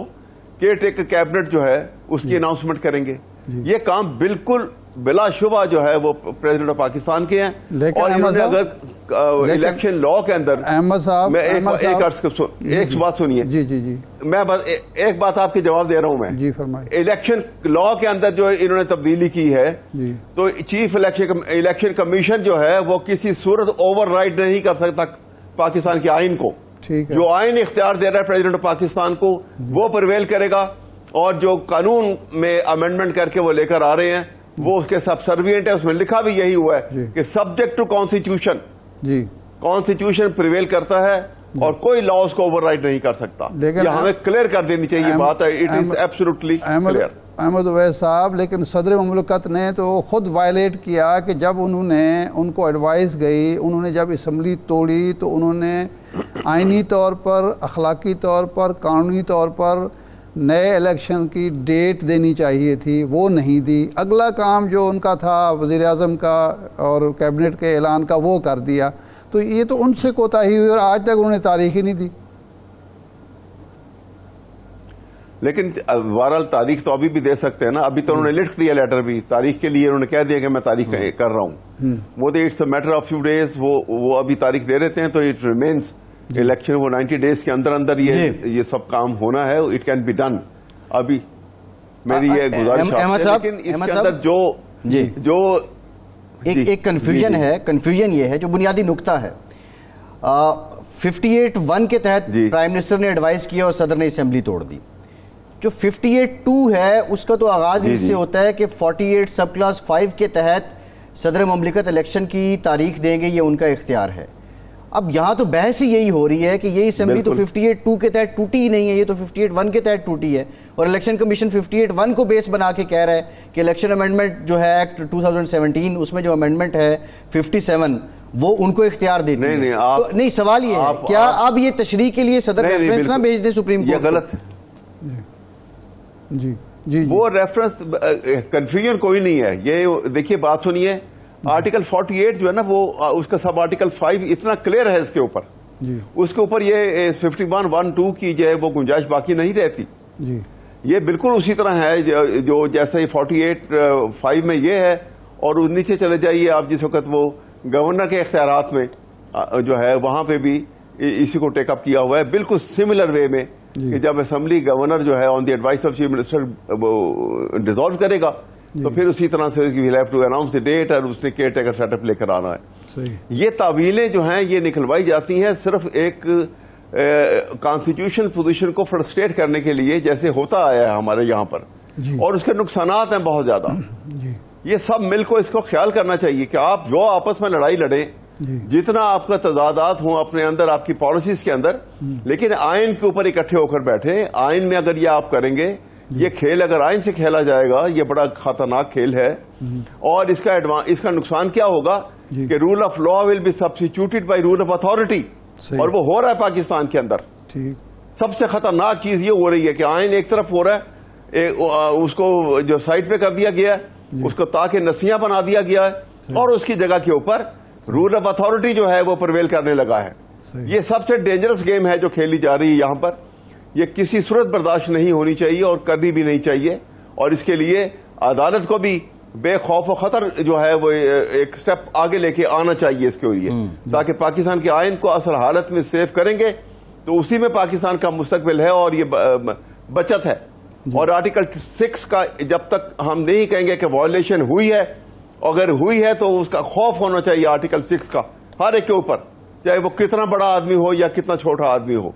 کیئر ٹیکر کیبنٹ جو ہے اس کی اناؤنسمنٹ کریں گے. یہ کام بالکل بلا شبہ جو ہے وہ پریزیڈنٹ آف پاکستان کے ہیں. اور انہوں نے اگر الیکشن لا کے اندر میں ایک بات سنیے, میں بس ایک بات آپ کے جواب دے رہا ہوں. میں الیکشن لا کے اندر جو انہوں نے تبدیلی کی ہے تو چیف الیکشن کمیشن جو ہے وہ کسی صورت اوور رائڈ نہیں کر سکتا پاکستان کے آئین کو. جو آئین اختیار دے رہا ہے پریزیڈنٹ آف پاکستان کو وہ پرویل کرے گا, اور جو قانون میں امینڈمنٹ کر کے وہ لے کر آ رہے ہیں وہ اس کے سبسروینٹ ہے. اس میں لکھا بھی یہی ہوا ہے کہ subject to constitution. Constitution prevail کرتا ہے اور کوئی لا اس کو اوور رائڈ نہیں کر سکتا. یہ ہمیں کلیئر کر دینی چاہیے بات ہے. It is absolutely clear. Ahmed Awais sahab, لیکن صدر مملکت نے تو خود وائلیٹ کیا کہ جب انہوں نے ان کو ایڈوائس گئی, انہوں نے جب اسمبلی توڑی تو انہوں نے آئینی طور پر, اخلاقی طور پر, قانونی طور پر نئے الیکشن کی ڈیٹ دینی چاہیے تھی, وہ نہیں دی. اگلا کام جو ان کا تھا وزیر اعظم کا اور کیبنٹ کے اعلان کا وہ کر دیا. تو یہ تو ان سے کوتاہی ہوئی اور آج تک انہوں نے تاریخ ہی نہیں دی. لیکن بہرحال تاریخ تو ابھی بھی دے سکتے ہیں نا. ابھی تو انہوں نے لکھ دیا لیٹر بھی تاریخ کے لیے, انہوں نے کہہ دیا کہ میں تاریخ کر رہا ہوں. وہ تو it's a matter of few days. وہ ابھی تاریخ دے دیتے ہیں تو اٹ ریمینس الیکشن. وہ 90 days کے اندر اندر یہ سب کام ہونا ہے. It can be done. ابھی میری یہ گزارش ہے. لیکن اس کے اندر جو ایک کنفیوژن ہے, کنفیوژن یہ ہے جو بنیادی نقطہ ہے. 58(1) کے تحت پرائم منسٹر نے ایڈوائز کیا اور صدر نے اسمبلی توڑ دی. جو 58(2) ہے اس کا تو آغاز اس سے ہوتا ہے کہ 48 سب کلاس 5 کے تحت صدر مملکت الیکشن کی تاریخ دیں گے, یہ ان کا اختیار ہے. اب یہاں تو بحث ہی یہی ہو رہی ہے کہ یہ اسمبلی تو 58(2) کے تحت ٹوٹی ہی نہیں ہے, یہ تو 58(1) کے تحت ٹوٹی ہے. اور الیکشن کمیشن 58(1) کو بیس بنا کے کہہ رہا ہے کہ الیکشن امینڈمنٹ جو ہے ایکٹ 2017 اس میں جو امینڈمنٹ ہے 57 وہ ان کو اختیار دیتی ہے. نہیں, سوال یہ ہے کیا اب یہ تشریح کے لیے صدر ریفرنس نہ بھیج دیں سپریم کورٹ؟ یہ غلط ہے. وہ ریفرنس کنفیوژن کوئی نہیں ہے. یہ دیکھیے بات سنیے, آرٹیکل 48 جو ہے نا وہ اس کا سب آرٹیکل 5 اتنا کلیئر ہے اس کے اوپر. اس کے اوپر یہ 51(1)(2) کی جو ہے وہ گنجائش باقی نہیں رہتی. یہ بالکل اسی طرح ہے جو جیسے 48(5) میں یہ ہے. اور نیچے چلے جائیے آپ جس وقت وہ گورنر کے اختیارات میں جو ہے وہاں پہ بھی اسی کو ٹیک اپ کیا ہوا ہے بالکل سملر وے میں کہ جب اسمبلی گورنر جو ہے on the advice of chief minister dissolve کرے گا تو پھر اسی طرح سے we'll have to announce the date اور اس نے کیئر ٹیکر سیٹ اپ لے کر آنا ہے. یہ تعویلیں جو ہیں یہ نکلوائی جاتی ہیں صرف ایک کانسٹیٹیوشن پوزیشن کو فرسٹریٹ کرنے کے لیے جیسے ہوتا آیا ہے ہمارے یہاں پر, اور اس کے نقصانات ہیں بہت زیادہ. یہ سب مل کو اس کو خیال کرنا چاہیے کہ آپ جو آپس میں لڑائی لڑیں, جتنا آپ کا تضادات ہوں اپنے اندر آپ کی پالیسیز کے اندر, لیکن آئین کے اوپر اکٹھے ہو کر بیٹھے. آئین میں اگر یہ آپ کریں گے, یہ کھیل اگر آئین سے کھیلا جائے گا یہ بڑا خطرناک کھیل ہے. اور اس کا نقصان کیا ہوگا کہ rule of law will be substituted by rule of authority, اور وہ ہو رہا ہے پاکستان کے اندر. سب سے خطرناک چیز یہ ہو رہی ہے کہ آئین ایک طرف ہو رہا ہے, اس کو جو سائٹ پہ کر دیا گیا ہے اس کو تاکہ نسیاں بنا دیا گیا ہے, اور اس کی جگہ کے اوپر رول آف اتھارٹی جو ہے وہ پرویل کرنے لگا ہے. یہ سب سے ڈینجرس گیم ہے جو کھیلی جا رہی ہے یہاں پر. یہ کسی صورت برداشت نہیں ہونی چاہیے اور کرنی بھی نہیں چاہیے. اور اس کے لیے عدالت کو بھی بے خوف و خطر جو ہے وہ ایک سٹیپ آگے لے کے آنا چاہیے اس کے لیے, تاکہ پاکستان کے آئین کو اصل حالت میں سیو کریں گے تو اسی میں پاکستان کا مستقبل ہے اور یہ بچت ہے. اور آرٹیکل 6 کا جب تک ہم نہیں کہیں گے کہ وائلیشن ہوئی ہے, اگر ہوئی ہے تو اس کا خوف ہونا چاہیے آرٹیکل 6 کا ہر ایک کے اوپر, چاہے وہ کتنا بڑا آدمی ہو یا کتنا چھوٹا آدمی ہو.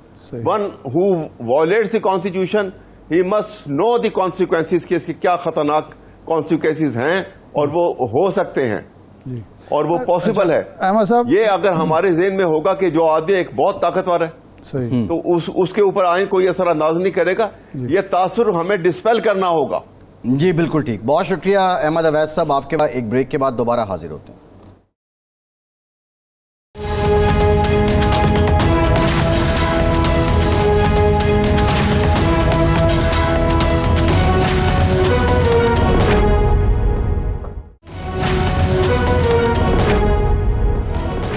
One who violates the constitution, he must know the consequences کہ اس کے کیا خطرناک consequences ہیں اور وہ ہو سکتے ہیں. جی اور وہ پاسبل ہے. احمد صاحب یہ اگر ہمارے ذہن میں ہوگا کہ جو آدمی ایک بہت طاقتور ہے صحیح تو اس کے اوپر آئین کوئی اثر انداز نہیں کرے گا. یہ تاثر ہمیں ڈسپیل کرنا ہوگا. جی بالکل ٹھیک. بہت شکریہ احمد اویس صاحب. آپ کے بعد ایک بریک کے بعد دوبارہ حاضر ہوتے ہیں.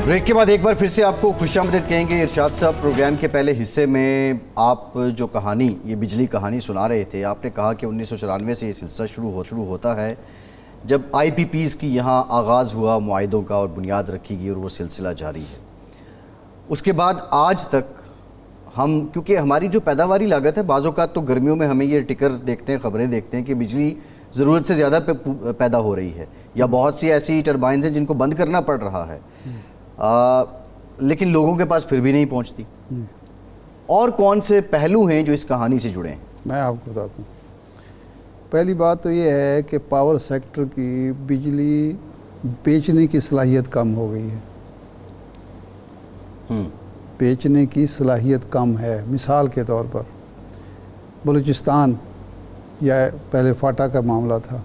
بریک کے بعد ایک بار پھر سے آپ کو خوش آمدید کہیں گے. ارشاد صاحب, پروگرام کے پہلے حصے میں آپ جو کہانی, یہ بجلی کہانی سنا رہے تھے, آپ نے کہا کہ 1994 سے یہ سلسلہ شروع ہوتا ہے جب آئی پی پیز کی یہاں آغاز ہوا معاہدوں کا اور بنیاد رکھی گئی اور وہ سلسلہ جاری ہے. اس کے بعد آج تک ہم, کیونکہ ہماری جو پیداواری لاگت ہے, بعض اوقات تو گرمیوں میں ہمیں یہ ٹکر دیکھتے ہیں, خبریں دیکھتے ہیں کہ بجلی ضرورت سے زیادہ پیدا ہو رہی ہے, یا بہت سی ایسی ٹربائنز ہیں جن کو بند کرنا پڑ رہا ہے, لیکن لوگوں کے پاس پھر بھی نہیں پہنچتی. اور کون سے پہلو ہیں جو اس کہانی سے جڑے ہیں؟ میں آپ کو بتاتا ہوں. پہلی بات تو یہ ہے کہ پاور سیکٹر کی بجلی بیچنے کی صلاحیت کم ہو گئی ہے. بیچنے کی صلاحیت کم ہے. مثال کے طور پر بلوچستان یا پہلے فاٹا کا معاملہ تھا,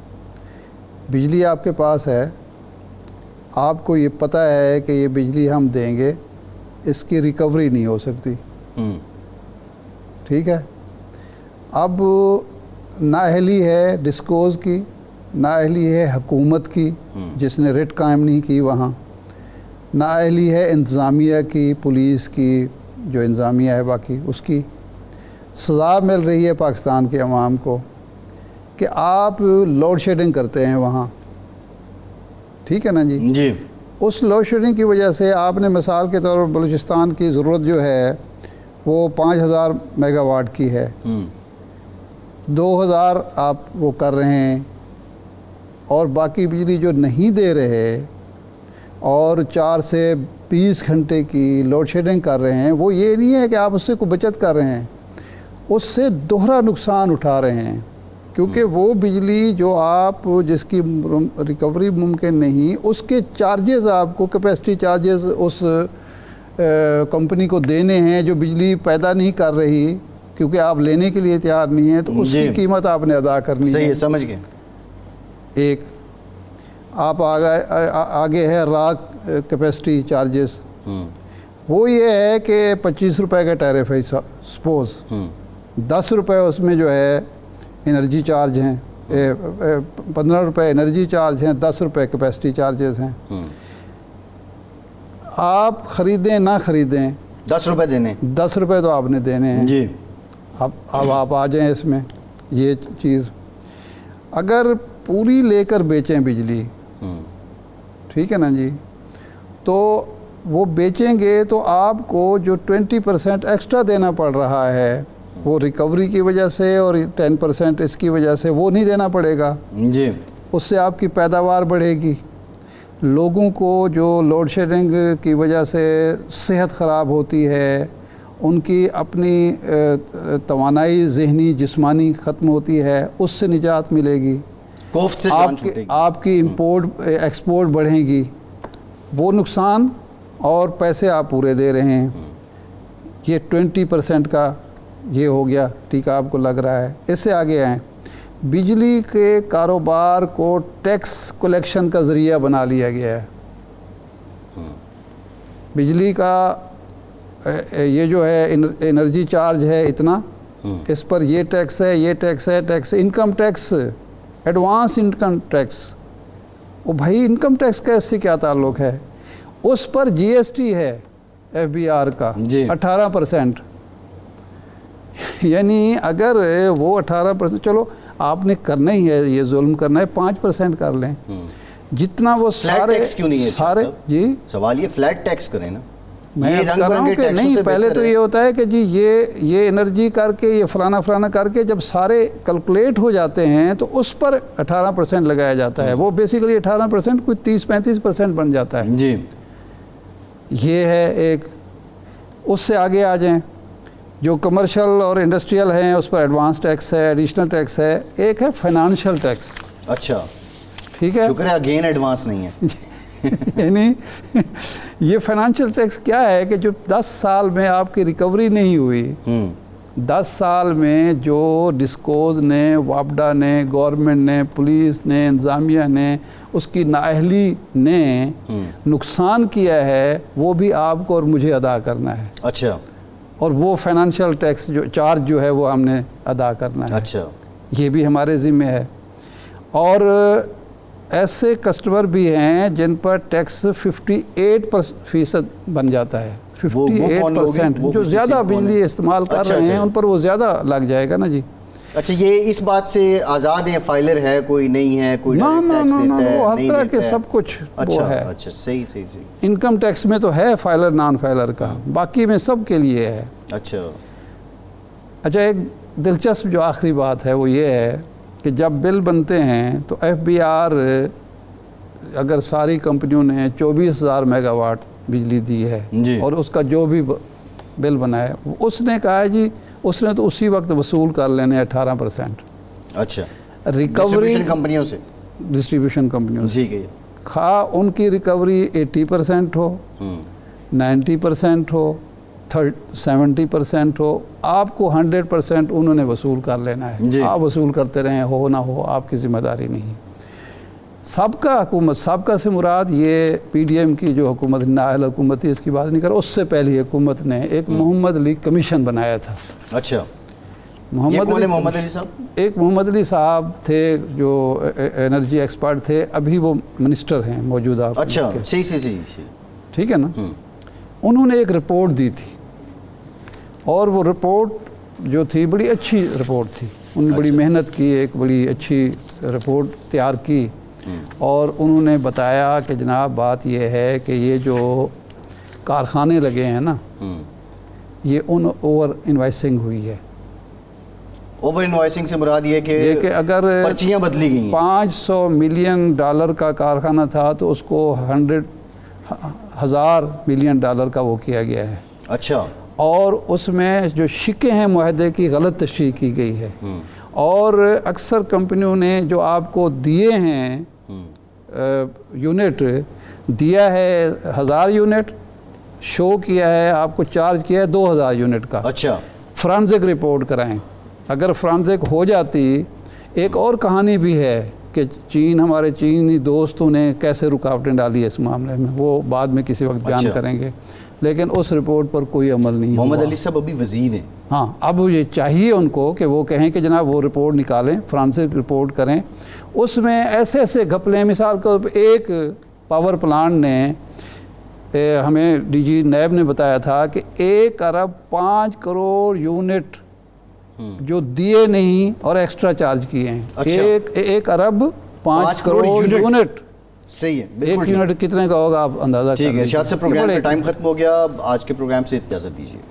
بجلی آپ کے پاس ہے, آپ کو یہ پتہ ہے کہ یہ بجلی ہم دیں گے, اس کی ریکوری نہیں ہو سکتی. ٹھیک ہے. اب نااہلی ہے ڈسکوز کی, نااہلی ہے حکومت کی جس نے ریٹ قائم نہیں کی وہاں, نااہلی ہے انتظامیہ کی, پولیس کی جو انتظامیہ ہے باقی اس کی. سزا مل رہی ہے پاکستان کے عوام کو کہ آپ لوڈ شیڈنگ کرتے ہیں وہاں. ٹھیک ہے نا جی. جی. اس لوڈ شیڈنگ کی وجہ سے آپ نے مثال کے طور پر بلوچستان کی ضرورت جو ہے وہ 5000 میگا واٹ کی ہے, 2000 آپ وہ کر رہے ہیں, اور باقی بجلی جو نہیں دے رہے اور 4 سے 20 گھنٹے کی لوڈ شیڈنگ کر رہے ہیں, وہ یہ نہیں ہے کہ آپ اس سے کوئی بچت کر رہے ہیں, اس سے دوہرا نقصان اٹھا رہے ہیں. کیونکہ وہ بجلی جو آپ جس کی ریکوری ممکن نہیں, اس کے چارجز آپ کو, کیپیسٹی چارجز اس کمپنی کو دینے ہیں جو بجلی پیدا نہیں کر رہی, کیونکہ آپ لینے کے لیے تیار نہیں ہیں, تو اس کی قیمت آپ نے ادا کرنی ہے. صحیح ہے, سمجھ گئے. ایک آپ آگے ہے را کیپیسٹی چارجز, وہ یہ ہے کہ 25 روپے کا ٹیرف ہے سپوز, 10 روپے اس میں جو ہے انرجی چارج ہیں, 15 روپے انرجی چارج ہیں, 10 روپے کیپیسٹی چارجز ہیں. آپ خریدیں نہ خریدیں 10 روپے دینے, 10 روپے تو آپ نے دینے ہیں. جی. اب آپ آ جائیں اس میں. یہ چیز اگر پوری لے کر بیچیں بجلی, ٹھیک ہے نا جی, تو وہ بیچیں گے تو آپ کو جو 20% ایکسٹرا دینا پڑ رہا ہے وہ ریکوری کی وجہ سے اور 10% اس کی وجہ سے وہ نہیں دینا پڑے گا. جی. اس سے آپ کی پیداوار بڑھے گی. لوگوں کو جو لوڈ شیڈنگ کی وجہ سے صحت خراب ہوتی ہے, ان کی اپنی توانائی ذہنی جسمانی ختم ہوتی ہے, اس سے نجات ملے گی. کوفت سے جان چھوٹے گی. آپ کی امپورٹ ایکسپورٹ بڑھیں گی. وہ نقصان اور پیسے آپ پورے دے رہے ہیں. یہ 20% کا یہ ہو گیا. ٹھیک ہے, آپ کو لگ رہا ہے. اس سے آگے آئیں. بجلی کے کاروبار کو ٹیکس کلیکشن کا ذریعہ بنا لیا گیا ہے. بجلی کا یہ جو ہے انرجی چارج ہے اتنا, اس پر یہ ٹیکس ہے, یہ ٹیکس ہے, tax income tax, advance income tax. وہ بھائی انکم ٹیکس کا اس سے کیا تعلق ہے؟ اس پر جی ایس ٹی ہے FBR کا 18%. یعنی اگر وہ 18%, چلو آپ نے کرنا ہی ہے, یہ ظلم کرنا ہے, 5% کر لیں. جتنا وہ سارے جی سوال یہ فلیٹ ٹیکس کریں نا. میں کر رہا ہوں کہ نہیں, پہلے تو یہ ہوتا ہے کہ جی یہ انرجی کر کے, یہ فلانا کر کے جب سارے کیلکولیٹ ہو جاتے ہیں تو اس پر 18% لگایا جاتا ہے. وہ بیسیکلی 18% کوئی 30-35% بن جاتا ہے. جی. یہ ہے ایک. اس سے آگے آ جائیں, جو کمرشل اور انڈسٹریل ہیں اس پر ایڈوانس ٹیکس ہے, ایڈیشنل ٹیکس ہے. ایک ہے فائنانشیل ٹیکس. اچھا, ٹھیک ہے, شکر ہے اگین ایڈوانس نہیں ہے. یعنی یہ فائنینشیل ٹیکس کیا ہے کہ جو 10 سال میں آپ کی ریکوری نہیں ہوئی، 10 سال میں جو ڈسکوز نے، واپڈا نے، گورنمنٹ نے، پولیس نے، انتظامیہ نے، اس کی نااہلی نے نقصان کیا ہے، وہ بھی آپ کو اور مجھے ادا کرنا ہے۔ اچھا، اور وہ فائنینشیل ٹیکس جو چارج جو ہے وہ ہم نے ادا کرنا ہے۔ اچھا، یہ بھی ہمارے ذمہ ہے۔ اور ایسے کسٹمر بھی ہیں جن پر ٹیکس 58% بن جاتا ہے، وہ کون لوگ ہیں؟ 58%، وہ جو کچھ زیادہ کون ہیں؟ بجلی استعمال کر اچھا، رہے ہیں اچھا۔ ان پر وہ زیادہ لگ جائے گا نا جی۔ اچھا، یہ اس بات سے آزاد ہے، فائلر ہے، کوئی نہیں ہے، کوئی نا ڈائریکٹ نا ٹیکس نا نا، دیتا ہے، وہ ہر نہیں طرح کے دیتا ہے؟ سب کچھ اچھا، وہ ہے۔ اچھا، صحیح صحیح صحیح، انکم ٹیکس میں تو ہے فائلر نان فائلر کا، باقی میں سب کے لیے ہے۔ اچھا، اچھا، ایک دلچسپ جو آخری بات ہے وہ یہ ہے کہ جب بل بنتے ہیں تو ایف بی آر اگر ساری کمپنیوں نے 24,000 میگا واٹ بجلی دی ہے جی، اور اس کا جو بھی بل بنا ہے، اس نے کہا ہے جی اس نے تو اسی وقت وصول کر لینے 18%۔ اچھا، ریکوری ڈسٹریبیوشن کمپنیوں سے، ڈسٹریبیوشن کمپنیوں سے، جی کہ خواہ ان کی ریکوری 80% ہو، 90% ہو، 70% ہو، آپ کو 100% انہوں نے وصول کر لینا ہے۔ جی۔ آپ وصول کرتے رہیں، ہو نہ ہو، آپ کی ذمہ داری نہیں۔ سابقہ حکومت، سابقہ سے مراد یہ پی ڈی ایم کی جو حکومت، نااہل حکومت تھی، اس کی بات نہیں کر رہا، اس سے پہلی حکومت نے ایک محمد علی کمیشن بنایا تھا۔ اچھا، یہ کون ہے محمد علی صاحب؟ ایک محمد علی صاحب تھے جو انرجی ایکسپرٹ تھے، ابھی وہ منسٹر ہیں موجودہ حکومت اچھا، کے۔ صحیح صحیح صحیح، ٹھیک ہے نا؟ انہوں نے ایک رپورٹ دی تھی اور وہ رپورٹ جو تھی بڑی اچھی رپورٹ تھی، انہوں نے بڑی محنت کی، ایک بڑی اچھی رپورٹ تیار کی، اور انہوں نے بتایا کہ جناب بات یہ ہے کہ یہ جو کارخانے لگے ہیں نا، یہ اوور انوائسنگ ہوئی ہے۔ اوور انوائسنگ سے مراد یہ کہ اگر پرچیاں بدلی گئی ہیں۔ $500 ملین کا کارخانہ تھا تو اس کو 100,000 ملین کا وہ کیا گیا ہے۔ اچھا، اور اس میں جو شکیں ہیں معاہدے کی غلط تشریح کی گئی ہے، اور اکثر کمپنیوں نے جو آپ کو دیے ہیں یونٹ، دیا ہے 1000 یونٹ، شو کیا ہے آپ کو چارج کیا ہے 2000 یونٹ کا۔ اچھا، فرانزک رپورٹ کرائیں۔ اگر فرانزک ہو جاتی، ایک اور کہانی بھی ہے کہ ہمارے چینی دوستوں نے کیسے رکاوٹیں ڈالی ہے اس معاملے میں، وہ بعد میں کسی وقت بیان کریں گے، لیکن اس رپورٹ پر کوئی عمل نہیں ہوا۔ محمد علی صاحب ابھی وزیر ہیں۔ ہاں، اب یہ چاہیے ان کو کہ وہ کہیں کہ جناب وہ رپورٹ نکالیں، فرانسک رپورٹ کریں، اس میں ایسے ایسے گھپلے، مثال کے طور پہ ایک پاور پلانٹ نے ہمیں ڈی جی نیب نے بتایا تھا کہ 1 ارب 5 کروڑ یونٹ جو دیے نہیں اور ایکسٹرا چارج کیے ہیں۔ 1 ارب 5 کروڑ یونٹ، صحیح ہے، ایک یونٹ کتنے کا ہوگا آپ اندازہ کر ٹھیک ہے۔ لیجیے۔ ارشاد سے پروگرام کا ٹائم ختم ہو گیا، آج کے پروگرام سے اجازت دیجیے۔